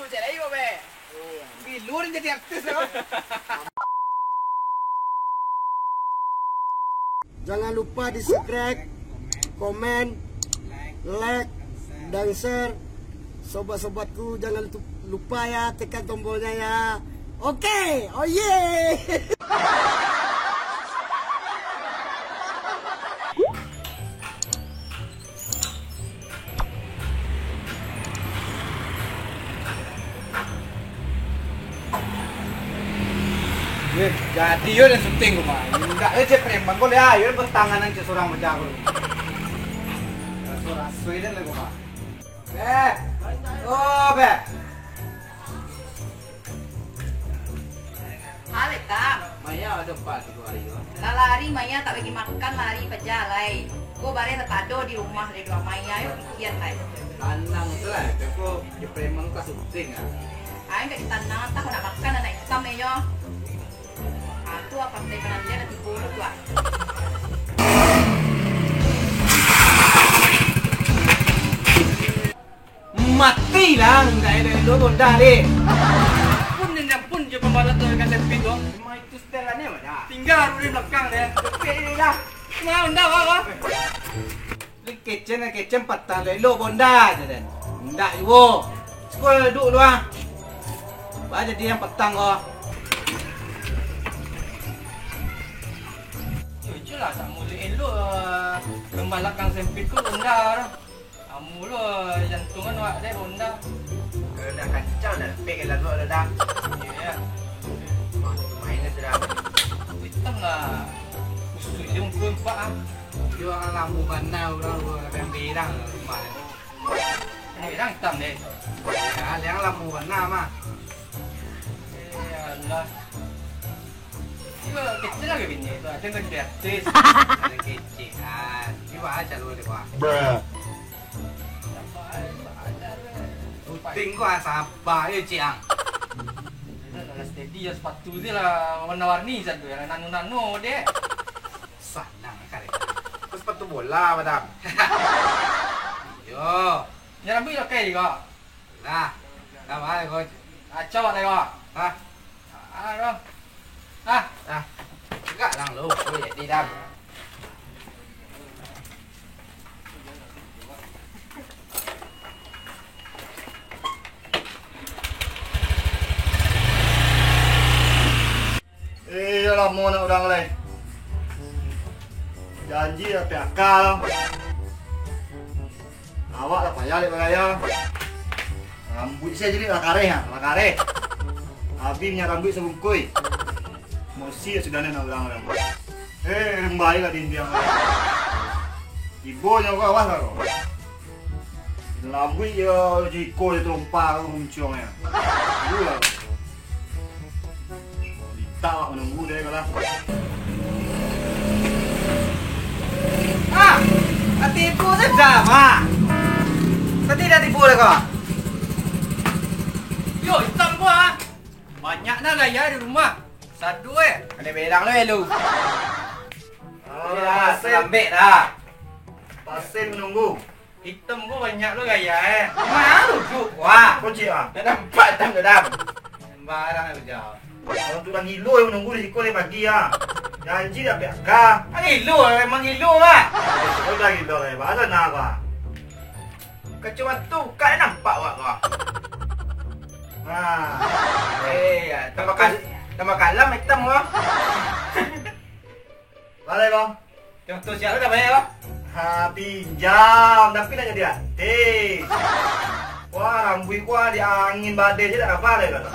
Lucu je lah be. Bilur jadi artis lo. Jangan lupa di subscribe, komen, like, dan share. Sobat-sobatku jangan lupa ya tekan tombolnya ya. Oke, oh yeah. Jadi yo dan syuting gua mah. Enggak aja preman gua ya, yo bertanganan ke seorang macam aku. Seorang Sweden lah gua mah. Oh, be. Alik tak? Maya ada 4 hari yo. Lari Maya tak bagi makan, lari pejalai. Gua bare tetado di rumah dari dua Maya yuk kian lai. Tanang tu lah, aku di preman ka syuting ah. Ay enggak ditanang tak nak makan anak hitam yo. Aku apa teh penantian nanti bulu tu ah. Mati lah, enggak ada lo bonda deh. Pun je pembalap tu dengan tempi tu. Cuma itu setelannya mana? Tinggal di belakang deh. Tempi dah. Mau bonda apa? Ni kitchen patang deh lo bonda je deh. Enggak ibu. Sekolah duduk doang. Baca dia yang petang kau. Lah tak mula elok pembalap kang sempit tu bonda. Kamu lo jantungan awak deh bonda. Dah kacau dah pek lah tu dah. Ya. Mainnya sudah hitam lah. Usul dia pun pak ah. Dia orang lampu mana orang yang berang rumah. Berang hitam deh. Ya, yang lampu mana mah. Allah. Iba kecil lagi bini tu, ada kan dia artis, ada kecil kan, iba aja lu deh gua. Syuting gua sabar ya ciang. Kalau steady ya sepatu dia lah warna-warni satu, yang nano-nano deh. Sanang kali. Terus sepatu bola madam. Yo, nyerang bila kayak juga. Lah, apa kau? Acau ada kau? Hah? Ada. Enggak lang lu, jadi dah. Lah mau nak orang lain. Janji lah akal. Awak lah payah lek beraya. Rambut saya jadi lakare ha, lakare. Abi punya rambut sebungkui. Mosi ya sudah nak orang-orang. Kembali lah di India. Ibu yang kau awas lah kau. Rambut ya jiko dia terlumpah kau muncung ya. Ibu lah. Tak awak menunggu dia kau lah. Tipu saja mah. Tadi dah tipu dah kau. Yo, hitam gua. Banyak nak gaya di rumah. Satu ada berang lu. Selambek dah. Pasien menunggu. Hitam gua banyak lu gaya Malu duduk wah. Kunci ah. Dah nampak tam dah. Sembarang lu jauh. Orang tu dah ngilu yang menunggu di sekolah pagi ah. Janji dah biarkan. Ngilu memang ngilu lah. Kau dah ngilu lah. Bahasa nak apa? Kecuma tu kau nampak wak kau. Tambah kalam hitam kau. Balik bang. Contoh siapa dah banyak kau? Pinjam, tapi nak jadi artis. Wah, rambut gua di angin badai je tak apa deh kata.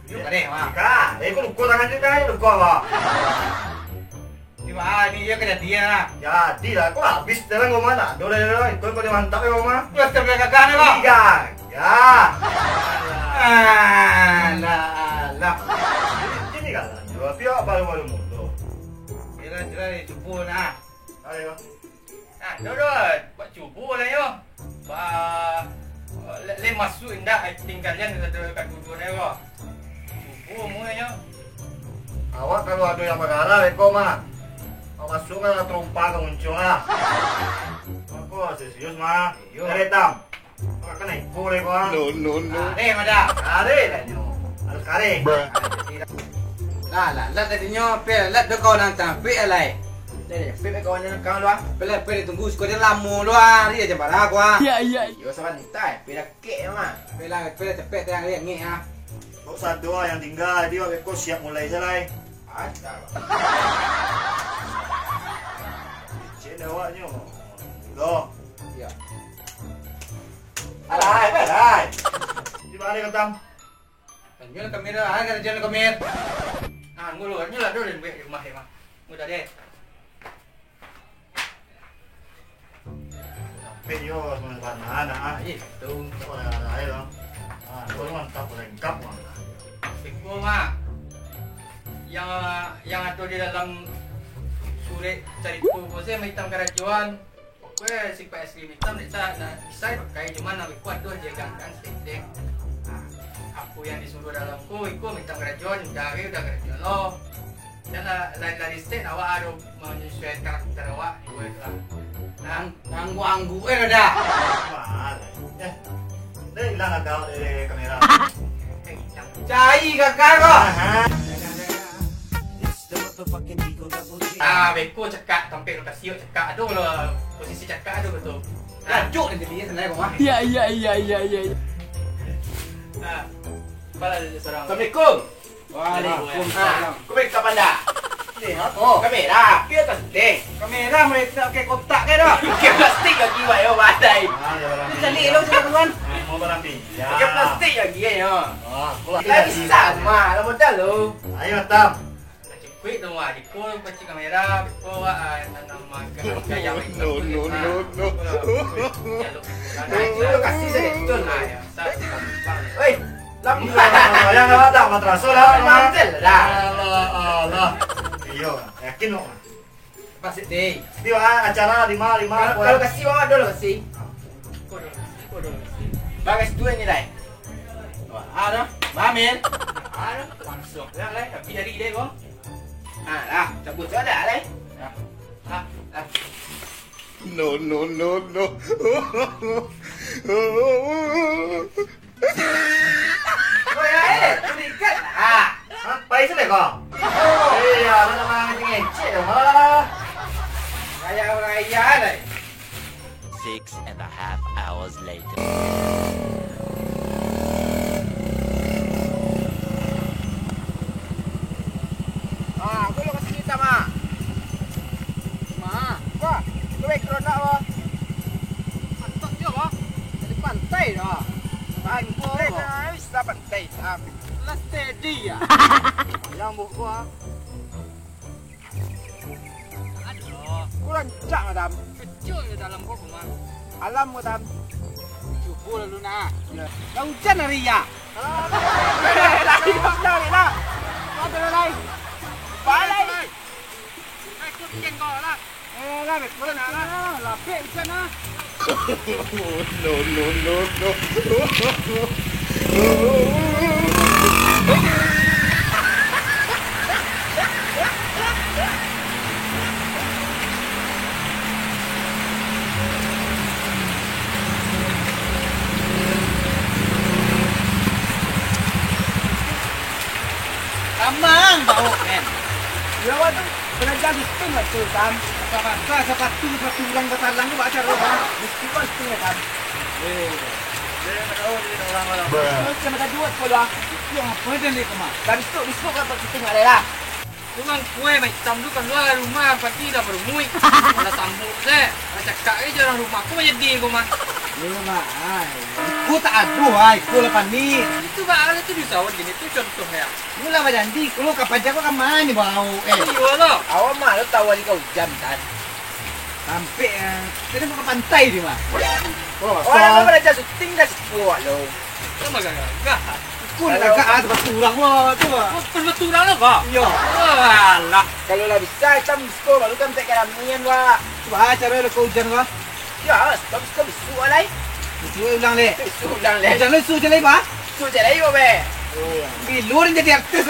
Yuk badai mah. Kak, kau luka tangan je kan, luka apa? Ini dia kena dia lah. Jadi lah, kau habis dalam rumah tak? Dora, itu paling mantap ya rumah. Tu asal belakang kan kau. Tiga, ya. Alah. Ini kan, dua pihak baru-baru mulu. Jelas cubu nah. Ayo. Dorot, buat cubu lah yo. Le masuk indah tinggalnya dekat duduk ni kau. Cubu mu yo. Awak kalau ada yang perkara reko mah. Awak masuk kan terumpah ke muncul lah. Aku serius mah. Dari hitam. Ka naik boleh kau. Kare mada. Kare lah nyo. Harus kare. Lah tadinya pel lat do kau nang tampe alai. Pel kau nang kau lu ah. Pel tunggu sekolah dia lama lu ah. Dia je bara aku ah. Yo saban tai, pel kek mah. Pel cepet yang lihat ngi ah. Kau satu yang tinggal dia kau siap mulai selai. Ada. Cik awak nyo. Loh. Ya. Alai. Di mana ketam? Jual kamera, ada jual kamera. Ah, ngulu kan jual dulu di rumah ya, mah. Mudah deh. Sampai yo mana ah. Itu. Oh, ada ya. Ah, kau mantap lengkap mah. Beko mah. Yang ada di dalam surat cerita saya hitam kerajuan. Oke, si Pak Eslim hitam bisa pakai cuman nabi kuat tuh jagakan stick. Aku yang disuruh dalam ikut hitam kerajuan udah kerajuan lo. Dan lain stick awak ada menyesuaikan karakter awak gue lah. Anggu dah. Mahal. Deh hilang ada dari kamera. Cai kakak kok. Beko cakap sampai lokasi cakap aduh lah posisi cakap aduh betul. Rajuk ni dia senai kau mah. Iya. Bala seorang. Assalamualaikum. Waalaikumsalam. Kau baik kapan dah? Oh, kamera. Dia tak stick. Kamera mereka pakai kotak ke dah? Pakai plastik lagi wah yo badai. Ni cari elok tuan. Mau barang pinjam. Pakai plastik lagi yo. Oh, pulang. Kita bisa mah, lah modal lo. Ayo tam. Quick tu wah, dikul pakai kamera, dikul wah nama gaya itu. No. Lu kasih saya betul lah ya. Oi, lampu. Yang apa tak matraso lah. Mantel dah. Allah. Iyo, yakin kok. Pasti deh. Di acara 5. Kalau kasih wah ada lo kasih. Kodol. Bagas dua ni dah. Ada, Mamin. Ada, langsung. Dah lah, tapi dari dia kau. Lah, cabut saja lah. No. Oi, tulikan. Baik sekali kau. Iya, mana ngecek dong. Raya dah. 6.5 hours later. Aku lo kasih kita mah. Kau baik kerana apa? Pantai je apa? Dari pantai dah. Pantai dah, bisa pantai. Lah steady ya. Yang buku Aduh. Kurang cak madam. Kecil je dalam buku mah. Alam madam. Cukup lalu nak. Dah hujan hari ya. Lagi dah ni lah. Kau terlai. Balai. Ikut bikin kau lah. Lah betul nak lah. Lapik hujan lah. No. Amang bau men. Lawan tu belajar sistem lah tu kan. Apa sepatu lang batalang tu baca roh. Mesti kau sistem kan. Macam ada dua sekolah. Yang apa dia ni kemah? Dan besok kan sistem ada lah. Tuang kue macam tu kan luar rumah pagi dah berumui. Ada sambut deh. Cakap aja orang rumah aku jadi kau mah. Rumah aku tak aduh aku lepas ni. Itu baru tu disawat gini tu contohnya. Mula macam janji, lu kapan jago kan mana bau? Iya lo. Awak mah lo tahu lagi kau jam kan. Sampai kita mau ke pantai di mah. Oh, orang pada jatuh syuting dah sepuak lo. Sama gak? Aku nak agak berturang lo tu. Berturang lo kok? Iya. Alah. Kalau lah bisa macam skor lalu kan tak kena mian wa. Coba cara lo kau hujan wa. Ya, bagus kau bisu alai. Bisu ulang le. Jangan lu su je lagi ba? Su je lagi ba be. Oh, bilur jadi artis.